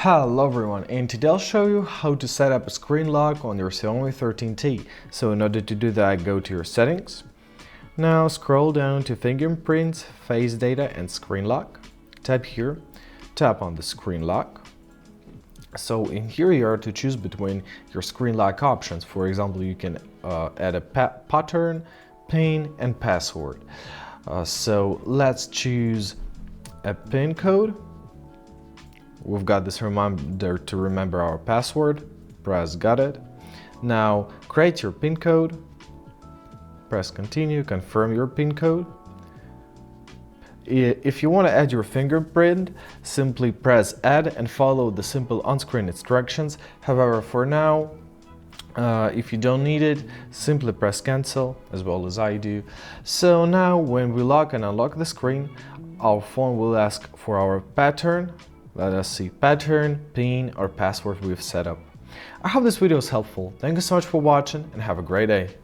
Hello everyone, and today I'll show you how to set up a screen lock on your Xiaomi 13T. So in order to do that, go to your settings. Now scroll down to fingerprints, face data and screen lock. Tap here, tap on the screen lock. So in here you are to choose between your screen lock options. For example, you can add a pattern, PIN and password. So let's choose a PIN code. We've got this reminder to remember our password. Press got it. Now create your PIN code. Press continue, confirm your PIN code. If you want to add your fingerprint, simply press add and follow the simple on-screen instructions. However, for now, if you don't need it, simply press cancel, as well as I do. So now when we lock and unlock the screen, our phone will ask for our pattern. Let us see pattern, PIN or password we've set up. I hope this video is helpful. Thank you so much for watching and have a great day.